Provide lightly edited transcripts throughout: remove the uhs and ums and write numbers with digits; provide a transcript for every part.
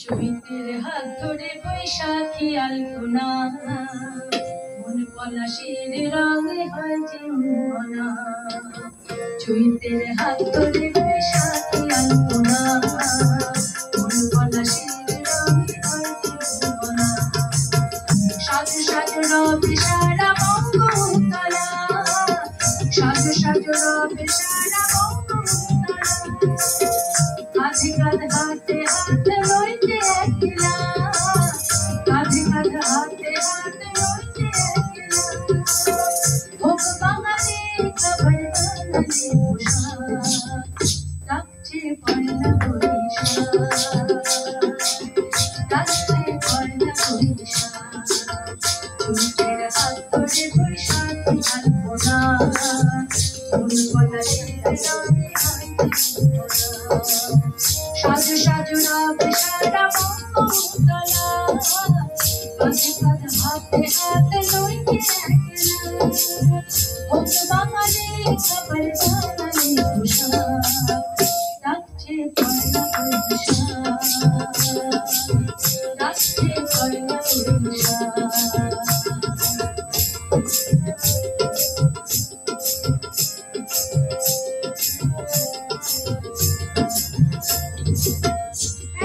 চৈতের হাত ধরে বৈশাখী আলপনা, মন পলাশের রঙে হয় জীবনা। চৈতের হাত ধরে বৈশাখী আলপনা, মন পলাশের রঙে হয় জীবনা। সাজো সাজো রবে সারা বঙ্গতলা, সাজো সাজো রবে সারা বঙ্গতলা। কাঁধে কাঁধ হাতে হাতে রইতে একলা, কাঁধে কাঁধ হাতে হাতে রইতে একলা। হোক বাঙালি খাবার বাঙালি পোশাক, ডাকছে পয়লা বৈশাখ, ডাকছে পয়লা বৈশাখ। চৈতের হাত ধরে বৈশাখী আলপনা, মন পলাশের রঙে হয় জীবনা। সাজো সাজো রবে সারা বঙ্গতলা, কাঁধে কাঁধ হাতে হাতে লইতে একলা। হোক বাঙালি খাবার বাঙালি পোশাক, ডাকছে পয়লা বৈশাখ, ডাকছে পয়লা বৈশাখ।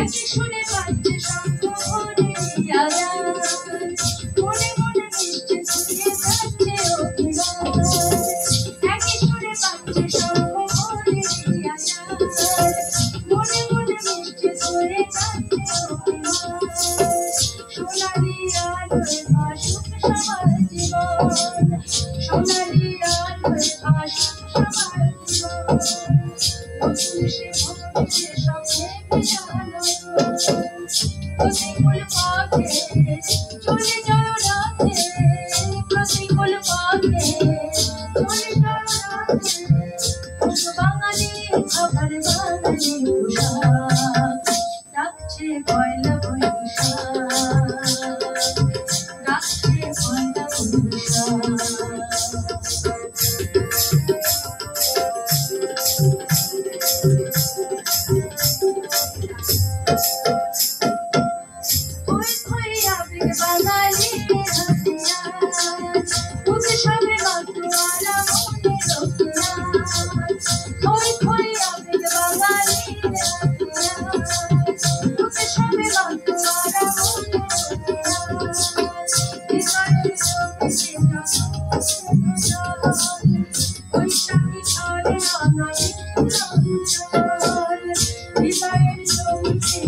একই সুরে বাজছে শঙ্খ ঘড়ির আওয়াজ, মনে মনে মিশছে ছড়িয়ে যাচ্ছে অভিমান। একই সুরে বাজছে শঙ্খ ঘড়ির আওয়াজ, মনে মনে মিশছে ছড়িয়ে যাচ্ছে অভিমান। সোনালি আলোয় ভাসুক সবার জীবন, সোনালি আলোয় ভাসুক সবার জীবন। নতুন সে ভোরের স্বপ্নে বিশাল প্রতিকূল পথে চলে যাও রাতে, প্রতিকূল পথে চলে যাও রাতে। হোক বাঙালি খাবার বাঙালি পোশাক, ডাকছে পয়লা বৈশাখ, ডাকছে পয়লা বৈশাখ। বাঙালি হাতিয়ার উৎসবে মাতোয়ারা মনে রক্ষার, খই খই আবেগ বাঙালি হাতিয়ার উৎসবে মাতোয়ারা মনে রক্ষার। হৃদয়ের চোখে বৈশাখী ছড়ে অনাদি রঞ্জন, হৃদয়ের চোখে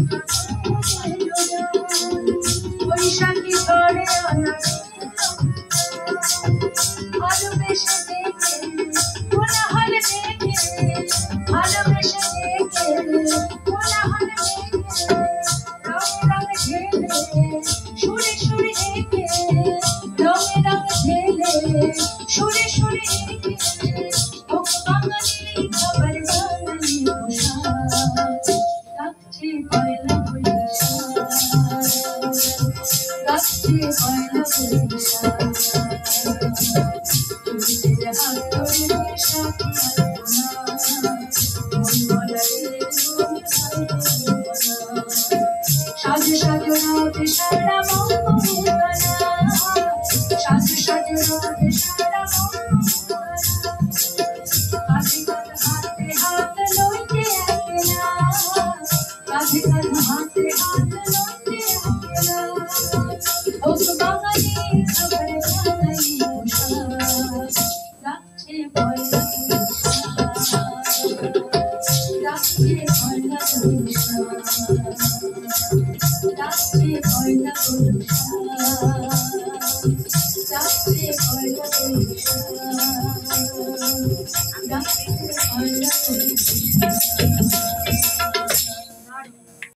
বৈশাখী ঝড়ে অনাদি ভালোবেসে দেখে কোলাহল দেখে, ভালোবেসে দেখে কোলাহল দেখে। রঙে রঙে ঢেলে সুরে সুরে এঁকে, রঙে রঙে ঢেলে সুরে সুরে এঁকে। হোক বাঙালি খাবার বাঙালি পোশাক, ডাকছে পয়লা বৈশাখ, ডাকছে পয়লা বৈশাখ। চৈতের হাত ধরে বৈশাখী আলপনা, মন পলাশের রঙে হয় জীবনা। সাজো সাজো রবে সারা বঙ্গতলা, সাজো সাজো রবে সারা বঙ্গতলা। কাঁধে কাঁধ হাতে হাত লইতে একলা, কাঁধে কাঁধ হাতে হাত লইতে একলা। হোক বাঙালি খাবার বাঙালি পোশাক, ডাকছে পয়লা বৈশাখ, ডাকছে পয়লা বৈশাখ, ডাকছে পয়লা বৈশাখ।